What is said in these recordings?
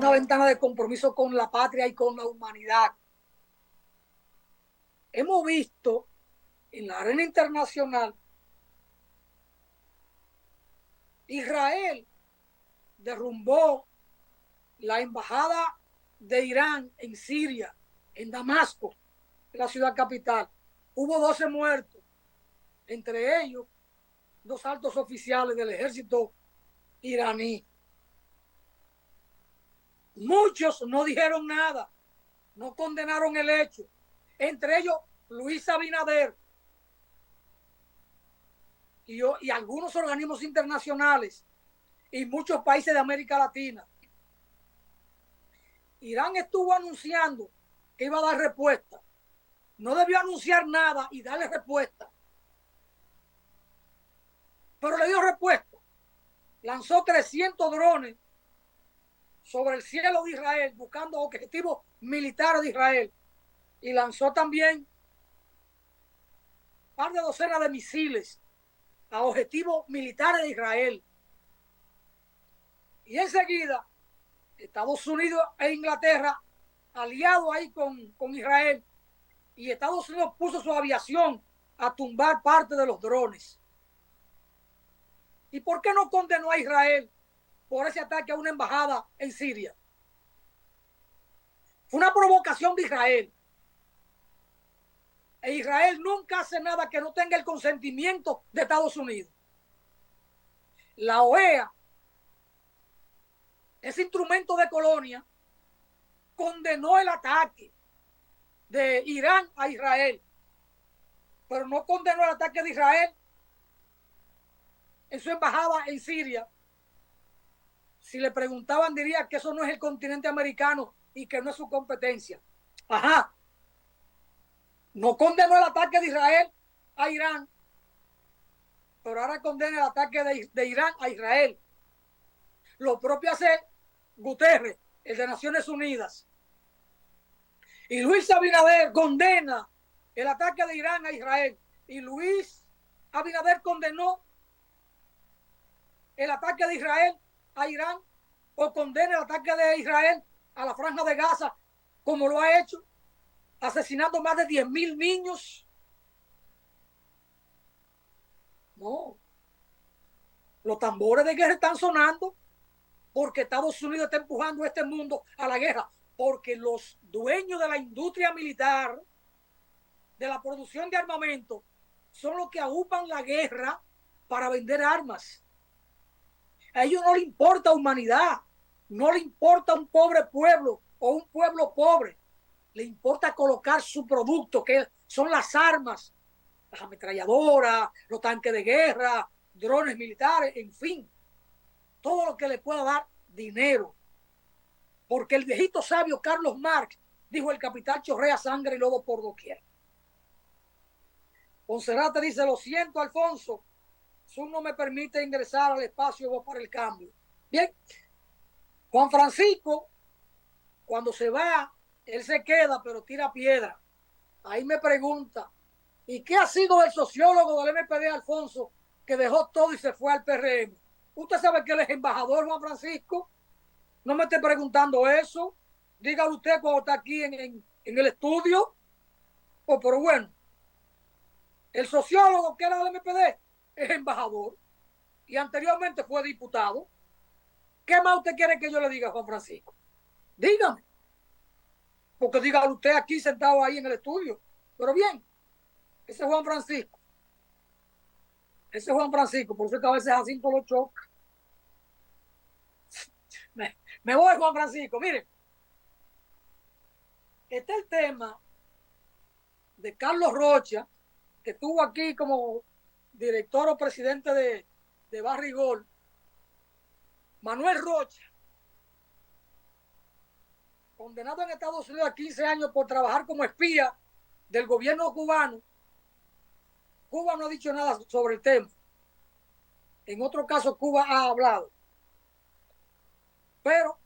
una ventana de compromiso con la patria y con la humanidad. Hemos visto en la arena internacional Israel derrumbó la embajada de Irán en Siria, en Damasco, la ciudad capital. Hubo 12 muertos, entre ellos 2 altos oficiales del ejército iraní. Muchos no dijeron nada, no condenaron el hecho, entre ellos Luis Abinader y algunos organismos internacionales y muchos países de América Latina. Irán estuvo anunciando que iba a dar respuesta. No debió anunciar nada y darle respuesta. Pero le dio respuesta. Lanzó 300 drones sobre el cielo de Israel buscando objetivos militares de Israel. Y lanzó también un par de docenas de misiles a objetivos militares de Israel. Y enseguida, Estados Unidos e Inglaterra, aliados ahí con Israel, y Estados Unidos puso su aviación a tumbar parte de los drones. ¿Y por qué no condenó a Israel por ese ataque a una embajada en Siria? Fue una provocación de Israel. E Israel nunca hace nada que no tenga el consentimiento de Estados Unidos. La OEA, ese instrumento de colonia, condenó el ataque de Irán a Israel, pero no condenó el ataque de Israel en su embajada en Siria. Si le preguntaban, diría que eso no es el continente americano y que no es su competencia. Ajá. No condenó el ataque de Israel a Irán, pero ahora condena el ataque de Irán a Israel. Lo propio hace Guterres, el de Naciones Unidas. Y Luis Abinader condena el ataque de Irán a Israel. Y Luis Abinader condenó el ataque de Israel a Irán, o condena el ataque de Israel a la Franja de Gaza, como lo ha hecho, asesinando más de 10,000 niños. No. Los tambores de guerra están sonando porque Estados Unidos está empujando a este mundo a la guerra, porque los dueños de la industria militar, de la producción de armamento, son los que aupan la guerra para vender armas. A ellos no les importa humanidad, no les importa un pobre pueblo o un pueblo pobre. Le importa colocar su producto, que son las armas, las ametralladoras, los tanques de guerra, drones militares, en fin, todo lo que le pueda dar dinero. Porque el viejito sabio Carlos Marx dijo: el capital chorrea sangre y lodo por doquier. Poncerate dice: lo siento, Alfonso, Zoom no me permite ingresar al espacio para el cambio. Bien, Juan Francisco, cuando se va, él se queda, pero tira piedra. Ahí me pregunta: ¿y qué ha sido del sociólogo del MPD, Alfonso, que dejó todo y se fue al PRM? Usted sabe que él es embajador, Juan Francisco. No me esté preguntando eso. Dígalo usted cuando está aquí en el estudio. Oh, pero bueno, el sociólogo que era del MPD es embajador y anteriormente fue diputado. ¿Qué más usted quiere que yo le diga, Juan Francisco? Dígame. Porque dígalo usted aquí sentado ahí en el estudio. Pero bien, ese es Juan Francisco. Ese es Juan Francisco, por eso es que a veces Jacinto lo choca. Me voy, Juan Francisco. Miren, este es el tema de Carlos Rocha, que estuvo aquí como director o presidente de Barrigol. Manuel Rocha, condenado en Estados Unidos a 15 años por trabajar como espía del gobierno cubano. Cuba no ha dicho nada sobre el tema. En otro caso, Cuba ha hablado. Pero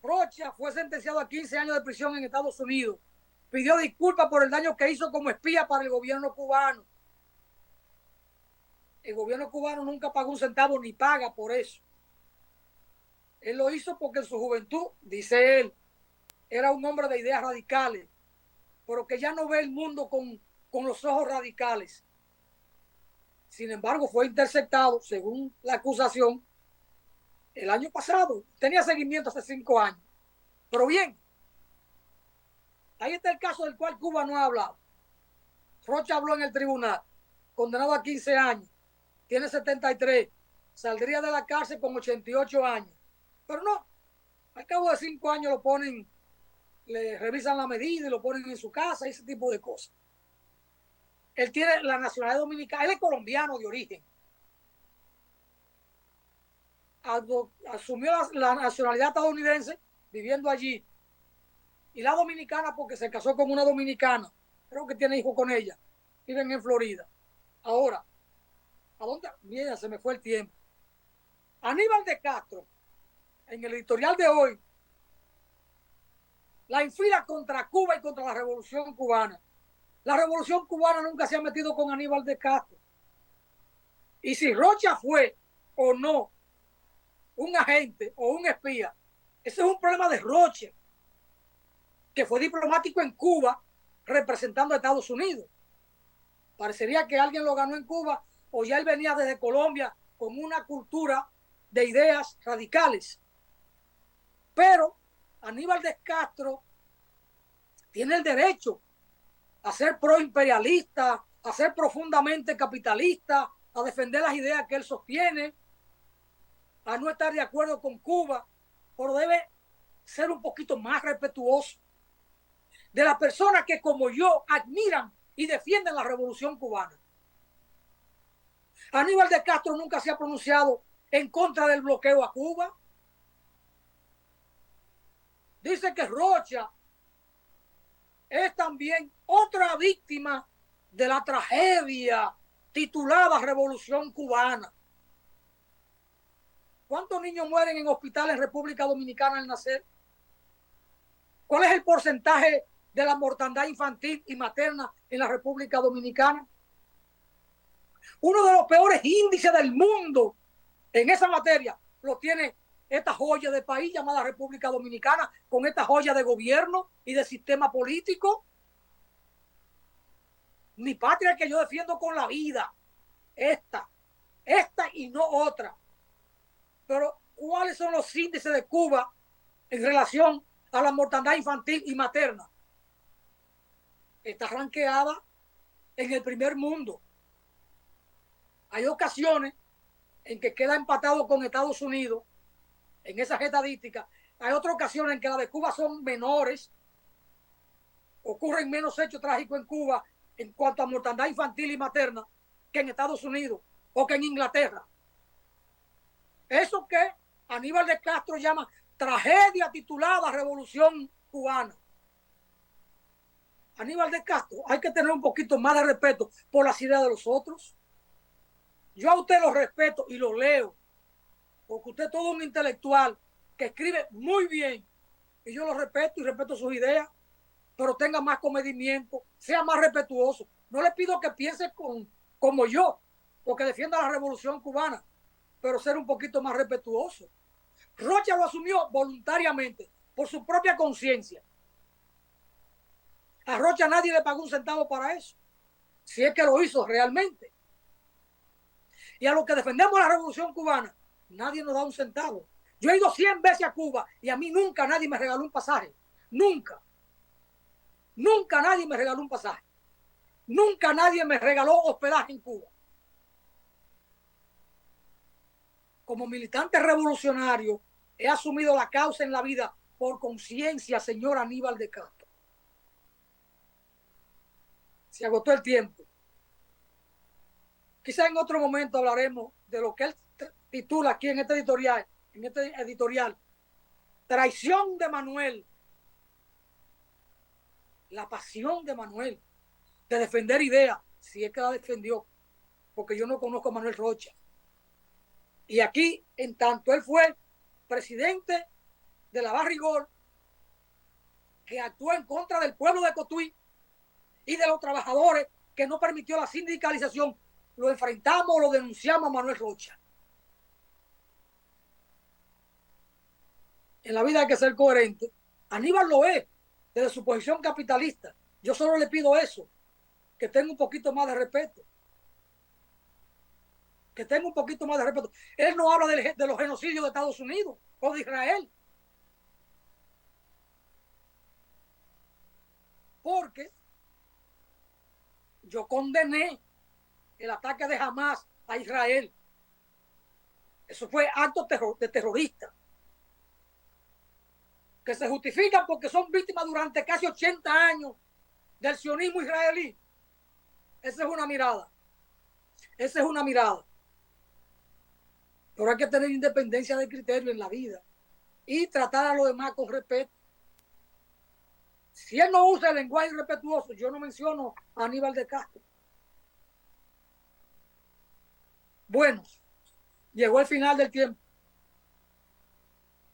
Rocha fue sentenciado a 15 años de prisión en Estados Unidos. Pidió disculpas por el daño que hizo como espía para el gobierno cubano. El gobierno cubano nunca pagó un centavo ni paga por eso. Él lo hizo porque en su juventud, dice él, era un hombre de ideas radicales, pero que ya no ve el mundo con los ojos radicales. Sin embargo, fue interceptado, según la acusación, el año pasado. Tenía seguimiento hace 5 años. Pero bien, ahí está el caso del cual Cuba no ha hablado. Rocha habló en el tribunal, condenado a 15 años, tiene 73, saldría de la cárcel con 88 años. Pero no, al cabo de 5 años lo ponen, le revisan la medida y lo ponen en su casa, ese tipo de cosas. Él tiene la nacionalidad dominicana, él es colombiano de origen. Asumió la nacionalidad estadounidense viviendo allí y la dominicana porque se casó con una dominicana, creo que tiene hijos con ella, viven en Florida. Ahora, ¿a dónde? Mira, se me fue el tiempo. Aníbal de Castro, en el editorial de hoy, la infila contra Cuba y contra la Revolución Cubana. La Revolución Cubana nunca se ha metido con Aníbal de Castro. Y si Rocha fue o no un agente o un espía, ese es un problema de Rocha, que fue diplomático en Cuba representando a Estados Unidos. Parecería que alguien lo ganó en Cuba o ya él venía desde Colombia con una cultura de ideas radicales. Pero Aníbal de Castro tiene el derecho a ser proimperialista, a ser profundamente capitalista, a defender las ideas que él sostiene, a no estar de acuerdo con Cuba, pero debe ser un poquito más respetuoso de las personas que como yo admiran y defienden la Revolución Cubana. Aníbal de Castro nunca se ha pronunciado en contra del bloqueo a Cuba. Dice que Rocha es también otra víctima de la tragedia titulada Revolución Cubana. ¿Cuántos niños mueren en hospitales en República Dominicana al nacer? ¿Cuál es el porcentaje de la mortandad infantil y materna en la República Dominicana? Uno de los peores índices del mundo en esa materia lo tiene esta joya de país llamada República Dominicana, con esta joya de gobierno y de sistema político. Mi patria que yo defiendo con la vida, esta y no otra. Pero ¿cuáles son los índices de Cuba en relación a la mortandad infantil y materna? Está ranqueada en el primer mundo. Hay ocasiones en que queda empatado con Estados Unidos en esas estadísticas. Hay otras ocasiones en que las de Cuba son menores, ocurren menos hechos trágicos en Cuba en cuanto a mortandad infantil y materna que en Estados Unidos o que en Inglaterra. Eso que Aníbal de Castro llama tragedia titulada Revolución Cubana. Aníbal de Castro, hay que tener un poquito más de respeto por las ideas de los otros. Yo a usted lo respeto y lo leo, porque usted es todo un intelectual que escribe muy bien, y yo lo respeto y respeto sus ideas, pero tenga más comedimiento, sea más respetuoso. No le pido que piense como yo, porque defienda la Revolución Cubana, pero ser un poquito más respetuoso. Rocha lo asumió voluntariamente, por su propia conciencia. A Rocha nadie le pagó un centavo para eso, si es que lo hizo realmente. Y a los que defendemos la Revolución Cubana, nadie nos da un centavo. Yo he ido 100 veces a Cuba y a mí nunca nadie me regaló un pasaje. Nunca. Nunca nadie me regaló un pasaje. Nunca nadie me regaló hospedaje en Cuba. Como militante revolucionario, he asumido la causa en la vida por conciencia, señor Aníbal de Castro. Se agotó el tiempo. Quizá en otro momento hablaremos de lo que él titula aquí en este editorial, Traición de Manuel. La pasión de Manuel de defender ideas, si es que la defendió, porque yo no conozco a Manuel Rocha. Y aquí, en tanto él fue presidente de la Barrigol, que actuó en contra del pueblo de Cotuí y de los trabajadores, que no permitió la sindicalización, lo enfrentamos, lo denunciamos a Manuel Rocha. en la vida hay que ser coherente. Aníbal lo es, desde su posición capitalista. Yo solo le pido eso, que tenga un poquito más de respeto. Que tenga un poquito más de respeto. Él no habla de los genocidios de Estados Unidos o de Israel. Porque yo condené el ataque de Hamas a Israel. Eso fue acto de terrorista. Que se justifican porque son víctimas durante casi 80 años del sionismo israelí. Esa es una mirada. Esa es una mirada. Pero hay que tener independencia de criterio en la vida y tratar a los demás con respeto. Si él no usa el lenguaje irrespetuoso, yo no menciono a Aníbal de Castro. Bueno, llegó el final del tiempo.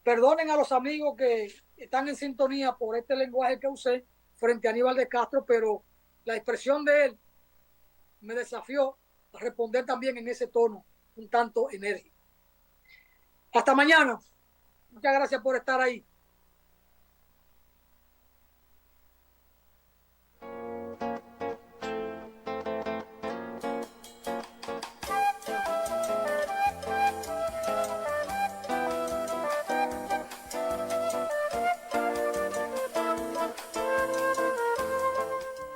Perdonen a los amigos que están en sintonía por este lenguaje que usé frente a Aníbal de Castro, pero la expresión de él me desafió a responder también en ese tono un tanto enérgico. Hasta mañana. Muchas gracias por estar ahí.